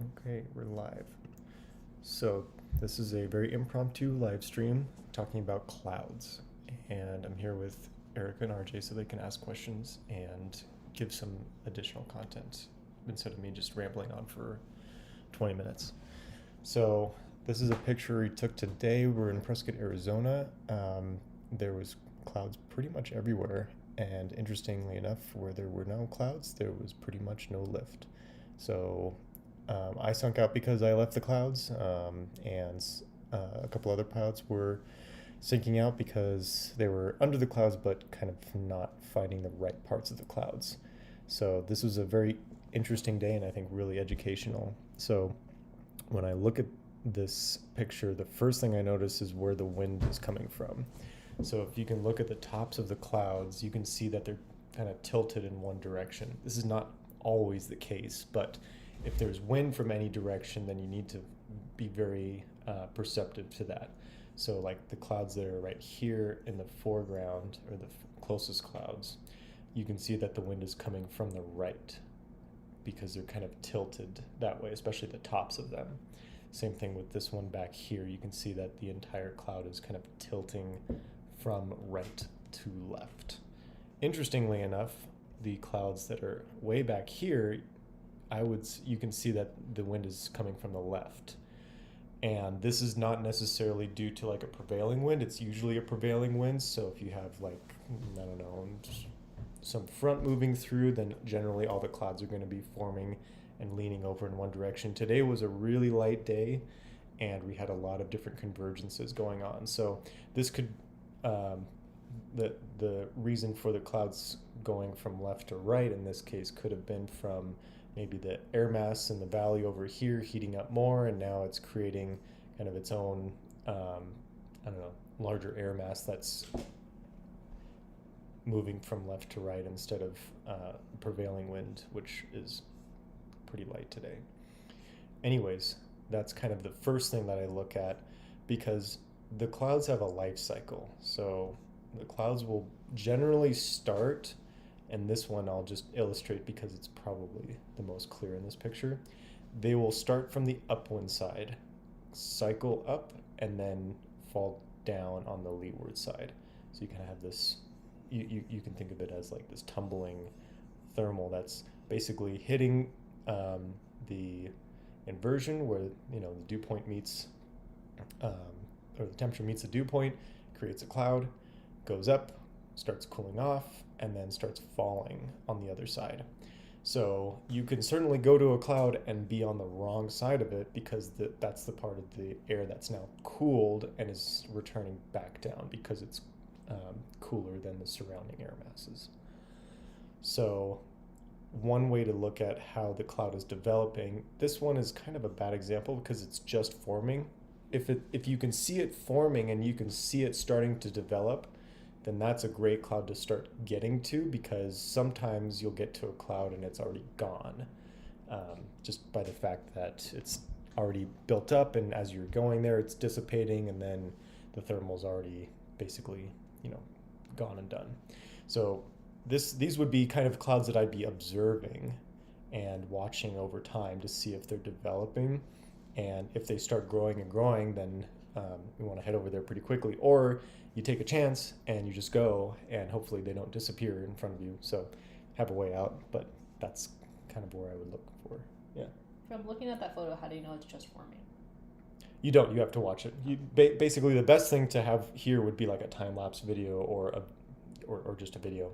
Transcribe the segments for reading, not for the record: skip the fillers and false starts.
Okay, we're live. So, this is a very impromptu live stream talking about clouds. And I'm here with Erica and RJ so they can ask questions and give some additional content instead of me just rambling on for 20 minutes. So, this is a picture we took today. We're in Prescott, Arizona. There was clouds pretty much everywhere. And interestingly enough, where there were no clouds, there was pretty much no lift. So I sunk out because I left the clouds, and a couple other pilots were sinking out because they were under the clouds but kind of not finding the right parts of the clouds. So this was a very interesting day and I think really educational. So when I look at this picture, the first thing I notice is where the wind is coming from. So if you can look at the tops of the clouds, you can see that they're kind of tilted in one direction. This is not always the case, but if there's wind from any direction, then you need to be very perceptive to that. So like the clouds that are right here in the foreground, or the closest clouds, you can see that the wind is coming from the right because they're kind of tilted that way, especially the tops of them. Same thing with this one back here. You can see that the entire cloud is kind of tilting from right to left. Interestingly enough, the clouds that are way back here, you can see that the wind is coming from the left. And this is not necessarily due to like a prevailing wind. It's usually a prevailing wind. So if you have like, I don't know, some front moving through, then generally all the clouds are going to be forming and leaning over in one direction. Today was a really light day and we had a lot of different convergences going on. So this could, the reason for the clouds going from left to right in this case could have been from maybe the air mass in the valley over here heating up more, and now it's creating kind of its own, I don't know, larger air mass that's moving from left to right instead of prevailing wind, which is pretty light today. Anyways, that's kind of the first thing that I look at because the clouds have a life cycle. So the clouds will generally start, and this one I'll just illustrate because it's probably the most clear in this picture. They will start from the upwind side, cycle up, and then fall down on the leeward side. So you kind of have this, you can think of it as like this tumbling thermal that's basically hitting the inversion where the dew point meets, or the temperature meets the dew point, creates a cloud, goes up, starts cooling off, and then starts falling on the other side. So you can certainly go to a cloud and be on the wrong side of it because that's the part of the air that's now cooled and is returning back down because it's cooler than the surrounding air masses. So one way to look at how the cloud is developing, this one is kind of a bad example because it's just forming. If you can see it forming and you can see it starting to develop, then that's a great cloud to start getting to because sometimes you'll get to a cloud and it's already gone, just by the fact that it's already built up and as you're going there it's dissipating and then the thermal's already basically gone and done. So these would be kind of clouds that I'd be observing and watching over time to see if they're developing, and if they start growing and growing, then you want to head over there pretty quickly, or you take a chance and you just go and hopefully they don't disappear in front of you, so have a way out. But that's kind of where I would look for. Yeah. From looking at that photo, how do you know it's just forming? You have to watch it. Basically the best thing to have here would be like a time-lapse video or just a video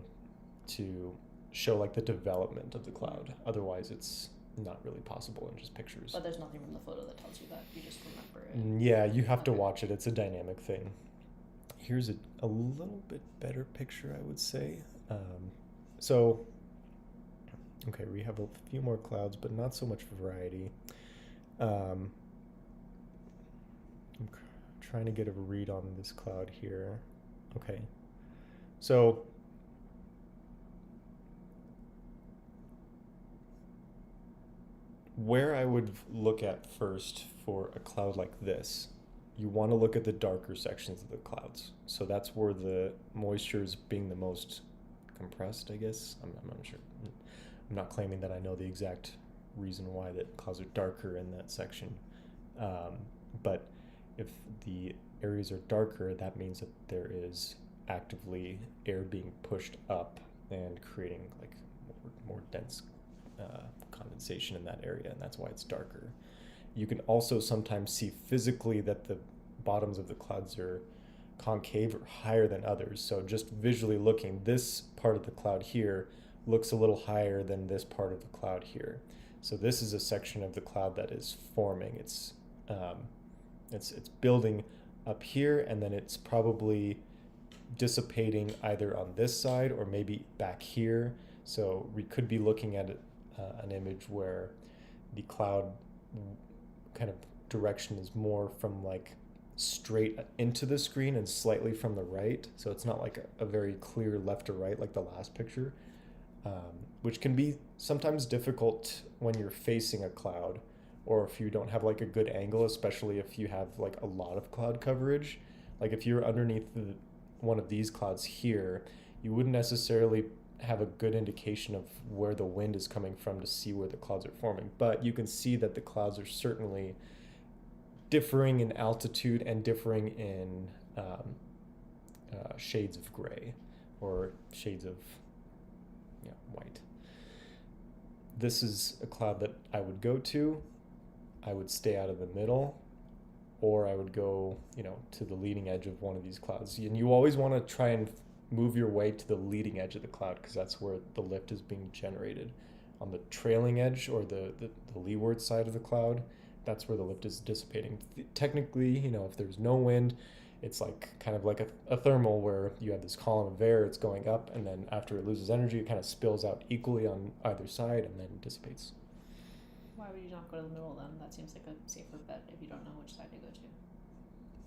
to show like the development of the cloud. Otherwise it's not really possible in just pictures. But there's nothing from the photo that tells you that. You just remember it. Yeah, you have to watch it. It's a dynamic thing. Here's a little bit better picture, I would say. So, okay, we have a few more clouds, but not so much variety. I'm trying to get a read on this cloud here. Okay, so where I would look at first for a cloud like this, you want to look at the darker sections of the clouds. So that's where the moisture is being the most compressed, I guess. I'm not sure. I'm not claiming that I know the exact reason why the clouds are darker in that section. But if the areas are darker, that means that there is actively air being pushed up and creating like more dense condensation in that area, and that's why it's darker. You can also sometimes see physically that the bottoms of the clouds are concave or higher than others. So just visually looking, this part of the cloud here looks a little higher than this part of the cloud here. So this is a section of the cloud that is forming. It's building up here, and then it's probably dissipating either on this side or maybe back here. So we could be looking at an image where the cloud kind of direction is more from like straight into the screen and slightly from the right. So it's not like a very clear left or right like the last picture, which can be sometimes difficult when you're facing a cloud, or if you don't have like a good angle, especially if you have like a lot of cloud coverage. Like if you're underneath one of these clouds here, you wouldn't necessarily have a good indication of where the wind is coming from to see where the clouds are forming. But you can see that the clouds are certainly differing in altitude and differing in shades of gray or shades of white. This is a cloud that I would go to. I would stay out of the middle, or I would go, to the leading edge of one of these clouds. And you always want to try and move your way to the leading edge of the cloud, because that's where the lift is being generated. On the trailing edge or the leeward side of the cloud, that's where the lift is dissipating. Technically, if there's no wind, it's like kind of like a thermal where you have this column of air, it's going up, and then after it loses energy, it kind of spills out equally on either side and then dissipates. Why would you not go to the middle then? That seems like a safer bet if you don't know which side to go to.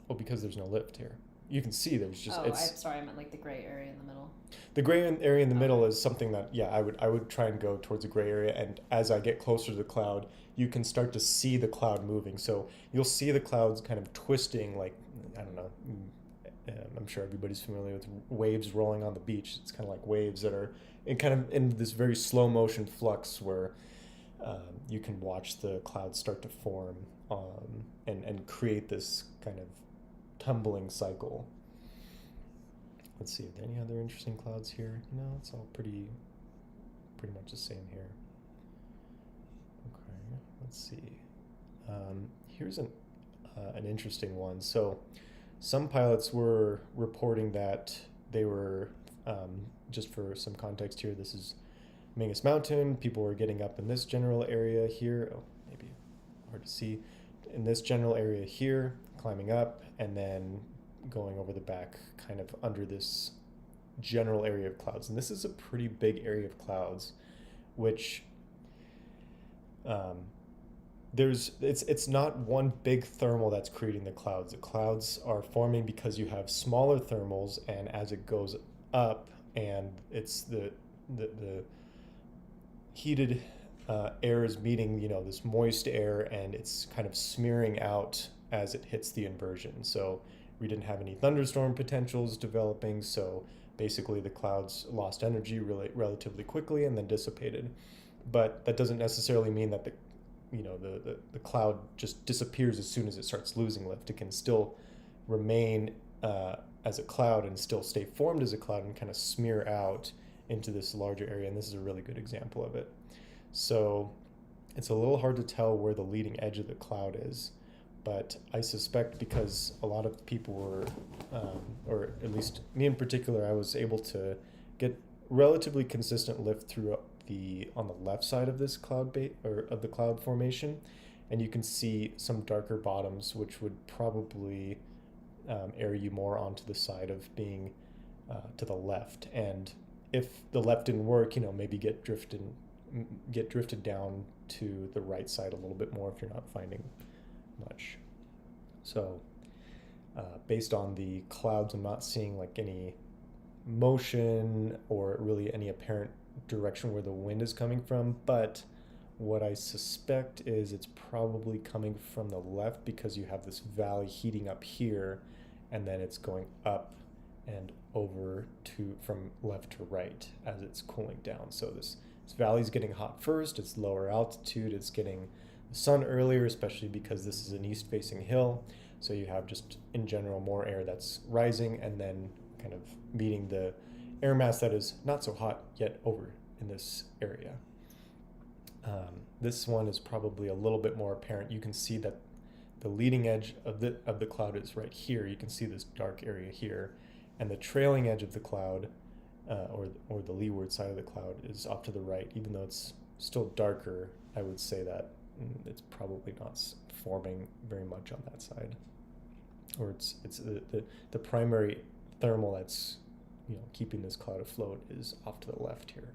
Oh, because there's no lift here. You can see there's just. I'm sorry, I meant like the gray area in the middle. The gray area in the middle is something that, I would try and go towards the gray area, and as I get closer to the cloud, you can start to see the cloud moving. So you'll see the clouds kind of twisting, like, I don't know, I'm sure everybody's familiar with waves rolling on the beach. It's kind of like waves that are in this very slow motion flux where you can watch the clouds start to form and create this kind of tumbling cycle. Let's see, are there any other interesting clouds here? No, it's all pretty much the same here. Okay, let's see. Here's an interesting one. So some pilots were reporting that they were, just for some context here, this is Mingus Mountain. People were getting up in this general area here. Oh, maybe hard to see. In this general area here, climbing up, and then going over the back, kind of under this general area of clouds. And this is a pretty big area of clouds, which it's not one big thermal that's creating the clouds. The clouds are forming because you have smaller thermals, and as it goes up, and it's the heated air is meeting, this moist air, and it's kind of smearing out as it hits the inversion. So we didn't have any thunderstorm potentials developing, so basically the clouds lost energy relatively quickly and then dissipated. But that doesn't necessarily mean that the cloud just disappears as soon as it starts losing lift. It can still remain as a cloud and still stay formed as a cloud and kind of smear out into this larger area, and this is a really good example of it. So it's a little hard to tell where the leading edge of the cloud is, but I suspect because a lot of people were, or at least me in particular, I was able to get relatively consistent lift on the left side of this cloud or of the cloud formation, and you can see some darker bottoms, which would probably air you more onto the side of being to the left. And if the left didn't work, maybe get drifted down to the right side a little bit more if you're not finding much. So based on the clouds, I'm not seeing like any motion or really any apparent direction where the wind is coming from, but what I suspect is it's probably coming from the left, because you have this valley heating up here, and then it's going up and over from left to right as it's cooling down. So this this valley's getting hot first, it's lower altitude, it's getting the sun earlier, especially because this is an east-facing hill. So you have just, in general, more air that's rising and then kind of meeting the air mass that is not so hot yet over in this area. This one is probably a little bit more apparent. You can see that the leading edge of the cloud is right here. You can see this dark area here, and the trailing edge of the cloud, or the leeward side of the cloud, is off to the right. Even though it's still darker, I would say that it's probably not forming very much on that side, or it's the primary thermal that's keeping this cloud afloat is off to the left here.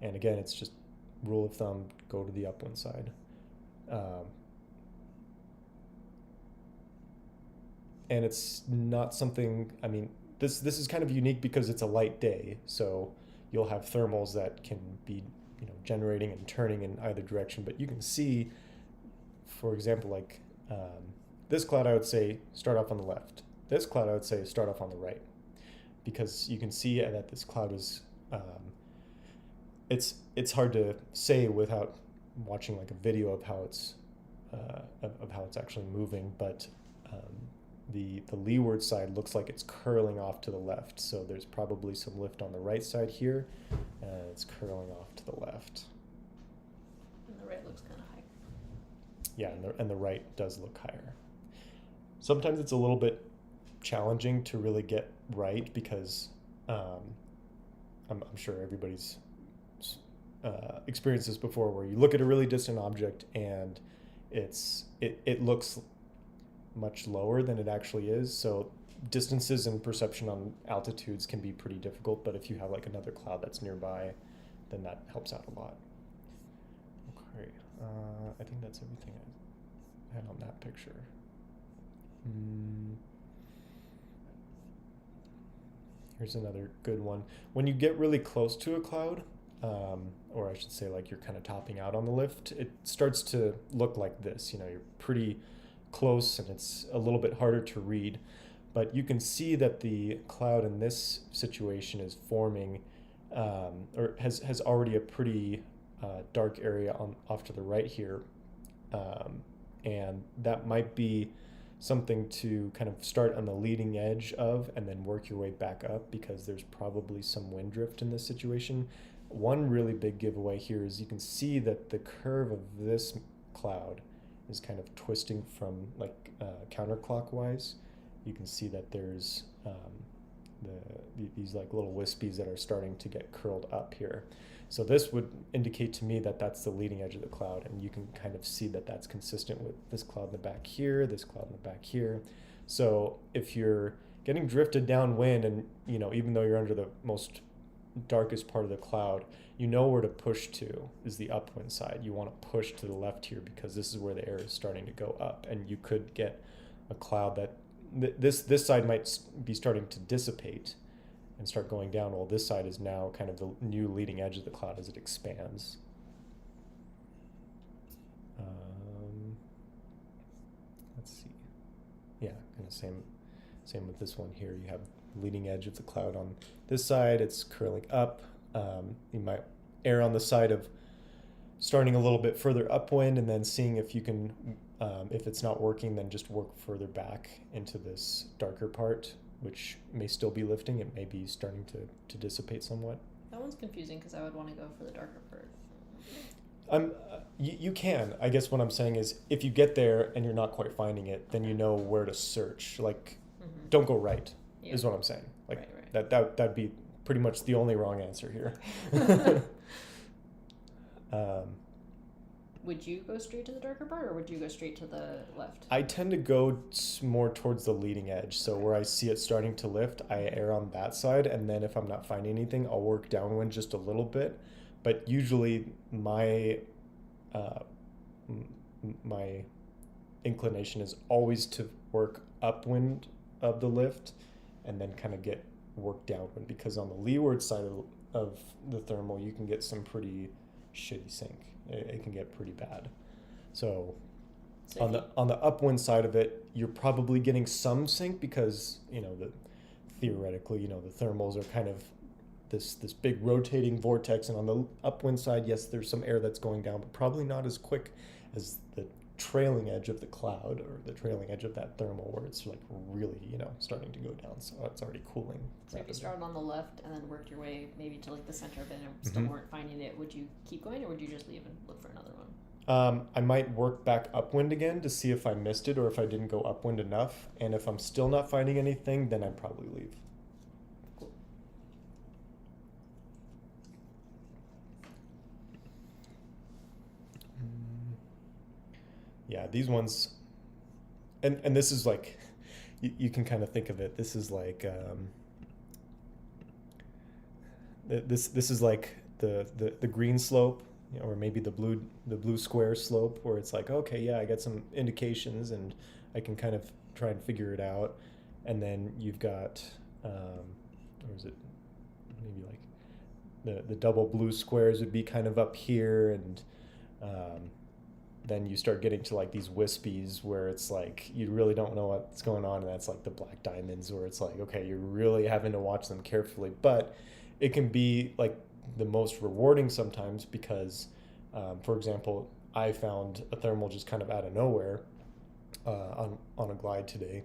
And again, it's just rule of thumb: go to the upwind side. And it's not something, I mean, this is kind of unique because it's a light day, so you'll have thermals that can be generating and turning in either direction. But you can see, for example, like this cloud, I would say start off on the left. This cloud, I would say start off on the right, because you can see that this cloud is it's hard to say without watching like a video of how it's actually moving, but the leeward side looks like it's curling off to the left, so there's probably some lift on the right side here, and it's curling off to the left. And the right looks kind of high. Yeah, and the right does look higher. Sometimes it's a little bit challenging to really get right, because I'm sure everybody's experienced this before, where you look at a really distant object and it looks much lower than it actually is. So distances and perception on altitudes can be pretty difficult, but if you have like another cloud that's nearby, then that helps out a lot. Okay, I think that's everything I had on that picture. Here's another good one. When you get really close to a cloud, or I should say like you're kind of topping out on the lift, it starts to look like this. You're pretty close and it's a little bit harder to read, but you can see that the cloud in this situation is forming, or has already a pretty dark area off to the right here, and that might be something to kind of start on the leading edge of and then work your way back up, because there's probably some wind drift in this situation. One really big giveaway here is you can see that the curve of this cloud is kind of twisting from like counterclockwise. You can see that there's these like little wispies that are starting to get curled up here. So this would indicate to me that that's the leading edge of the cloud, and you can kind of see that that's consistent with this cloud in the back here, this cloud in the back here. So if you're getting drifted downwind, and even though you're under the most darkest part of the cloud, where to push to is the upwind side. You want to push to the left here, because this is where the air is starting to go up, and you could get a cloud that this side might be starting to dissipate and start going down, while this side is now kind of the new leading edge of the cloud as it expands. Let's see. Yeah, kind of same with this one here. You have the leading edge of the cloud on this side, it's curling up. You might err on the side of starting a little bit further upwind and then seeing if you can, if it's not working, then just work further back into this darker part, which may still be lifting. It may be starting to dissipate somewhat. That one's confusing because I would want to go for the darker part. You can. I guess what I'm saying is, if you get there and you're not quite finding it, then you know where to search. Like, don't go right, is what I'm saying. Like, right. That'd be pretty much the only wrong answer here. Would you go straight to the darker part, or would you go straight to the left? I tend to go more towards the leading edge. So where I see it starting to lift, I err on that side. And then if I'm not finding anything, I'll work downwind just a little bit. But usually my inclination is always to work upwind of the lift and then kind of get work downwind, because on the leeward side of the thermal, you can get some pretty shitty sink. It can get pretty bad. So on the upwind side of it, you're probably getting some sink, because theoretically the thermals are kind of this big rotating vortex, and on the upwind side, yes, there's some air that's going down, but probably not as quick as the trailing edge of the cloud or the trailing edge of that thermal, where it's like really, starting to go down. So it's already cooling. So if you started on the left and then worked your way maybe to like the center of it and still Mm-hmm. weren't finding it, would you keep going or would you just leave and look for another one? I might work back upwind again to see if I missed it or if I didn't go upwind enough. And if I'm still not finding anything, then I'd probably leave. Cool. Yeah, these ones, and this is like, you can kind of think of it. This is like, this is like the green slope, or maybe the blue square slope, where it's like, okay, yeah, I got some indications and I can kind of try and figure it out. And then you've got, or is it maybe like the double blue squares would be kind of up here, and then you start getting to like these wispies where it's like you really don't know what's going on, and that's like the black diamonds, where it's like, okay, you're really having to watch them carefully, but it can be like the most rewarding sometimes because, for example, I found a thermal just kind of out of nowhere on a glide today,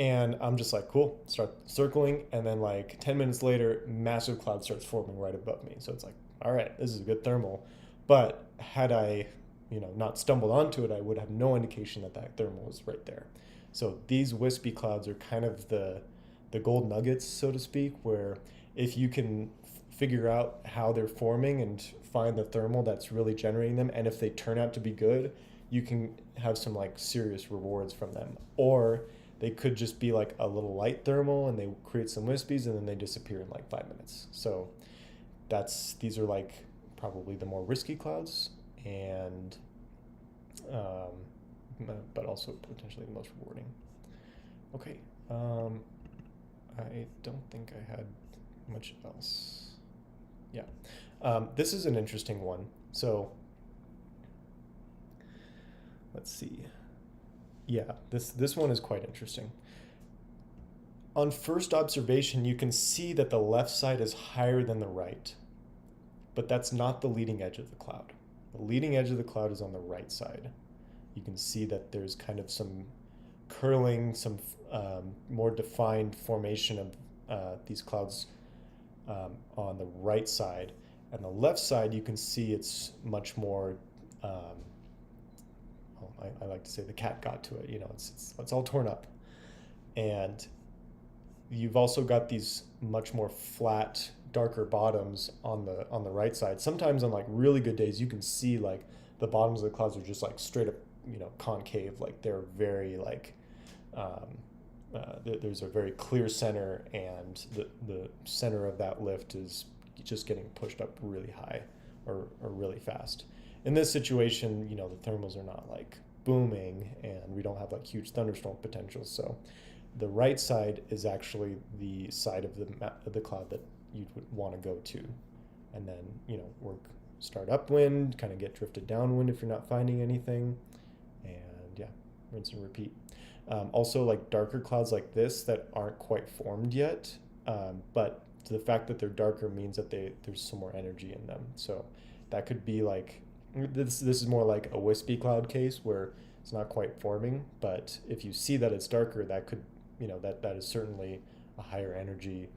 and I'm just like, cool, start circling, and then like 10 minutes later, massive cloud starts forming right above me. So it's like, all right, this is a good thermal, but had I not stumbled onto it, I would have no indication that thermal was right there. So these wispy clouds are kind of the gold nuggets, so to speak, where if you can figure out how they're forming and find the thermal that's really generating them, and if they turn out to be good, you can have some like serious rewards from them. Or they could just be like a little light thermal and they create some wispies and then they disappear in like 5 minutes. So these are like probably the more risky clouds, and but also potentially the most rewarding. Okay, I don't think I had much else. Yeah, this is an interesting one. So let's see. Yeah, this one is quite interesting. On first observation, you can see that the left side is higher than the right, but that's not the leading edge of the cloud. The leading edge of the cloud is on the right side. You can see that there's kind of some curling, some more defined formation of these clouds on the right side. And the left side, you can see it's much more, I like to say the cat got to it, it's all torn up. And you've also got these much more flat, darker bottoms on the right side. Sometimes on like really good days, you can see like the bottoms of the clouds are just like straight up, concave. Like they're very like, there's a very clear center, and the center of that lift is just getting pushed up really high or really fast. In this situation, the thermals are not like booming, and we don't have like huge thunderstorm potential. So the right side is actually the side of the cloud that you would want to go to, and then start upwind, kind of get drifted downwind if you're not finding anything, and yeah, rinse and repeat. Also, like darker clouds like this that aren't quite formed yet, but the fact that they're darker means that there's some more energy in them. So that could be like this is more like a wispy cloud case where it's not quite forming, but if you see that it's darker, that could that is certainly a higher energy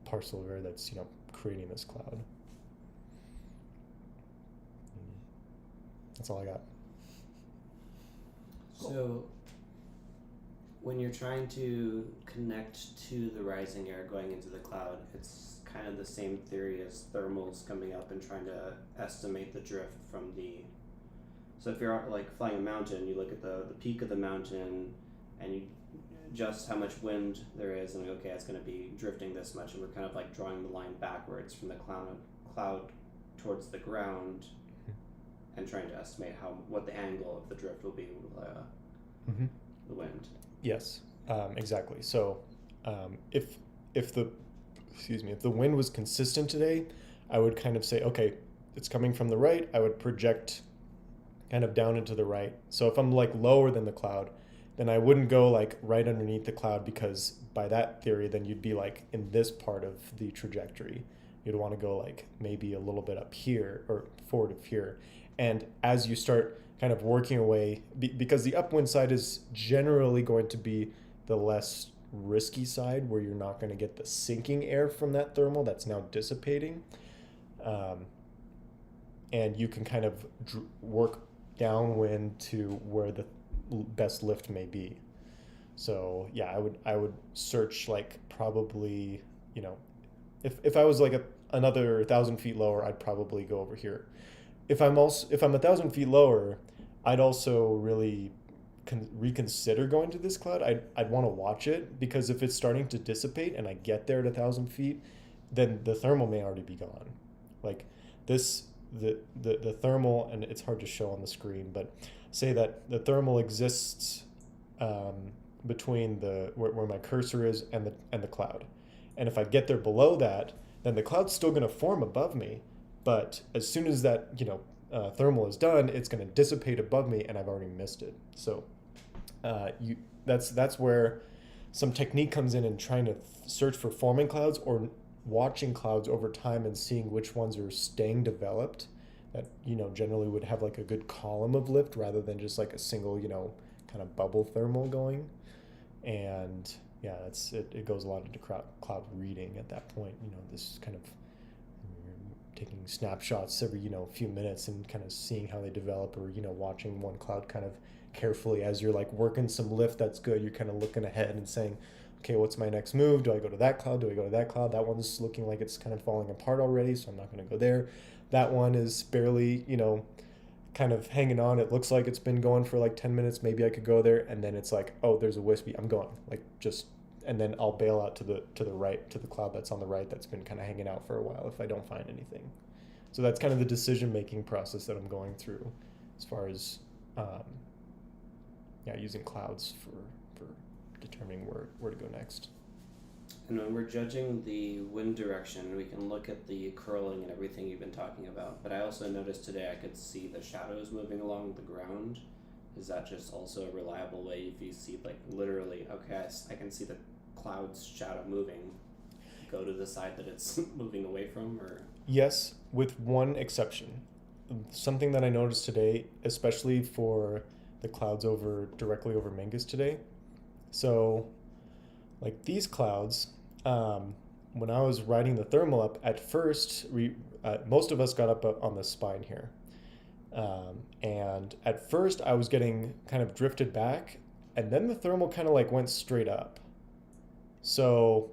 parcel of air that's creating this cloud. That's all I got. So when you're trying to connect to the rising air going into the cloud, it's kind of the same theory as thermals coming up and trying to estimate the drift from the... So if you're like flying a mountain, you look at the peak of the mountain and you adjust how much wind there is, and okay, it's going to be drifting this much, and we're kind of like drawing the line backwards from the cloud towards the ground and trying to estimate what the angle of the drift will be with the wind. Yes, exactly. So if the wind was consistent today, I would kind of say, okay, it's coming from the right. I would project kind of down into the right. So if I'm like lower than the cloud, then I wouldn't go like right underneath the cloud, because by that theory, then you'd be like in this part of the trajectory. You'd want to go like maybe a little bit up here or forward of here. And as you start kind of working away, because the upwind side is generally going to be the less risky side, where you're not going to get the sinking air from that thermal that's now dissipating. And you can kind of work downwind to where the best lift may be. So yeah, I would search like probably, you know, if I was like another 1,000 feet lower, I'd probably go over here. If I'm 1,000 feet lower, I'd also really reconsider going to this cloud. I'd want to watch it, because if it's starting to dissipate and I get there at 1,000 feet, then the thermal may already be gone. Like this, the thermal, and it's hard to show on the screen, but say that the thermal exists between where my cursor is and the cloud. And if I get there below that, then the cloud's still going to form above me, but as soon as that, you know, thermal is done, it's going to dissipate above me, and I've already missed it. So that's where some technique comes in trying to search for forming clouds, or watching clouds over time and seeing which ones are staying developed, that, you know, generally would have like a good column of lift rather than just like a single, you know, kind of bubble thermal going. And yeah, it goes a lot into cloud reading at that point. You know, this kind of taking snapshots every, you know, few minutes and kind of seeing how they develop, or, you know, watching one cloud kind of carefully as you're like working some lift that's good. You're kind of looking ahead and saying, okay, what's my next move? Do I go to that cloud? Do I go to that cloud? That one's looking like it's kind of falling apart already, so I'm not going to go there. That one is barely, you know, kind of hanging on. It looks like it's been going for like 10 minutes. Maybe I could go there. And then it's like, oh, there's a wispy. I'm going. Like, just, and then I'll bail out to the right, to the cloud that's on the right that's been kind of hanging out for a while if I don't find anything. So that's kind of the decision-making process that I'm going through as far as using clouds for determining where to go next. And when we're judging the wind direction, we can look at the curling and everything you've been talking about. But I also noticed today I could see the shadows moving along the ground. Is that just also a reliable way if you see, like, literally, okay, I can see the cloud's shadow moving, go to the side that it's moving away from? Or Yes, with one exception. Something that I noticed today, especially for the clouds directly over Mingus today. So, like these clouds, when I was riding the thermal up, at first, most of us got up on the spine here. And at first I was getting kind of drifted back, and then the thermal kind of like went straight up. So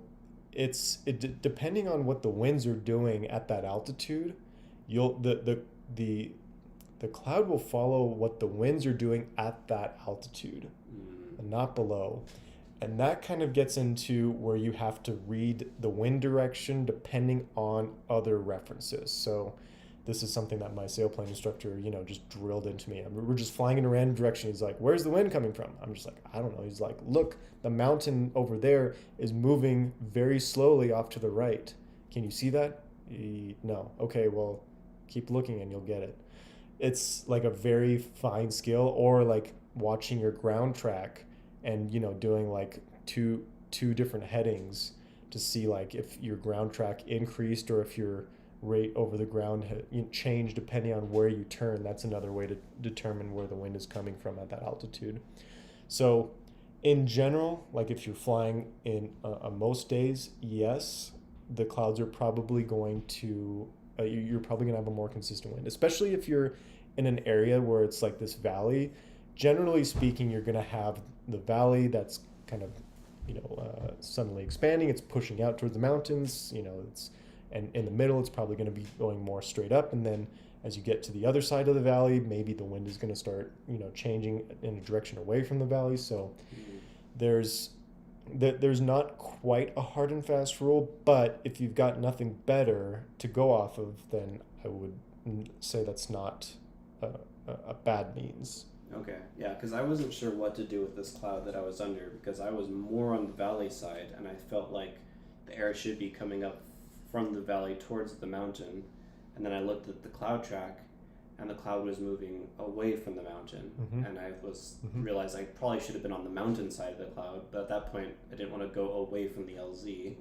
depending on what the winds are doing at that altitude, the cloud will follow what the winds are doing at that altitude, and not below. And that kind of gets into where you have to read the wind direction depending on other references. So this is something that my sailplane instructor, you know, just drilled into me. I mean, we're just flying in a random direction. He's like, where's the wind coming from? I'm just like, I don't know. He's like, look, the mountain over there is moving very slowly off to the right. Can you see that? No. Okay, well, keep looking and you'll get it. It's like a very fine skill, or like watching your ground track and, you know, doing like two different headings to see like if your ground track increased or if your rate over the ground changed depending on where you turn. That's another way to determine where the wind is coming from at that altitude. So in general, like if you're flying in most days, yes, the clouds are probably going to you're probably going to have a more consistent wind, especially if you're in an area where it's like this valley. Generally speaking, you're going to have the valley that's kind of, you know, suddenly expanding. It's pushing out towards the mountains, you know, and in the middle, it's probably going to be going more straight up. And then as you get to the other side of the valley, maybe the wind is going to start, you know, changing in a direction away from the valley. So there's not quite a hard and fast rule, but if you've got nothing better to go off of, then I would say that's not a bad means. Okay, yeah, because I wasn't sure what to do with this cloud that I was under, because I was more on the valley side, and I felt like the air should be coming up from the valley towards the mountain. And then I looked at the cloud track, and the cloud was moving away from the mountain, Mhm. and I was Mhm. realized I probably should have been on the mountain side of the cloud, but at that point I didn't want to go away from the LZ,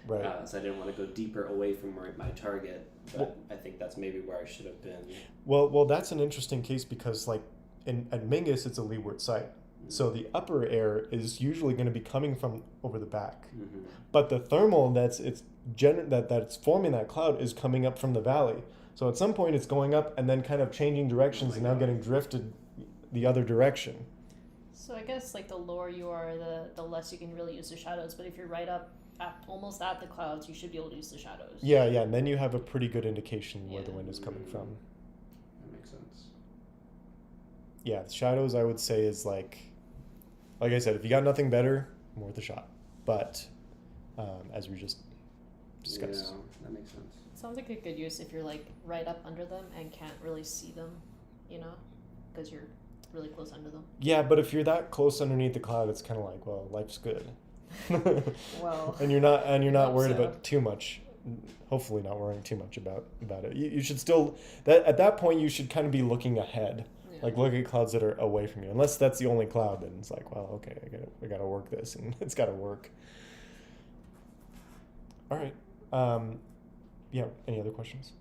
Right. so I didn't want to go deeper away from where my target. But Well- I think that's maybe where I should have been. Well, that's an interesting case because like at Mingus, it's a leeward sight. So the upper air is usually going to be coming from over the back, Mm-hmm. but the thermal that's forming that cloud is coming up from the valley. So at some point it's going up and then kind of changing directions Oh and my now God. getting drifted the other direction. So I guess like the lower you are, the less you can really use the shadows. But if you're right up almost at the clouds, you should be able to use the shadows. Yeah, and then you have a pretty good indication where the Yeah. wind is coming from. That makes sense. Yeah, the shadows I would say is like I said, if you got nothing better, worth a shot. But as we just discussed. Yeah, that makes sense. Sounds like a good use if you're like right up under them and can't really see them, you know, because you're really close under them. Yeah, but if you're that close underneath the cloud, it's kind of like, well, life's good. Well, and you're not hope worried so. about too much. Hopefully, not worrying too much about it. You should still at that point you should kind of be looking ahead, Yeah. like look at clouds that are away from you. Unless that's the only cloud, then it's like, well, okay, I gotta work this, and it's gotta work. All right. Yeah. Any other questions?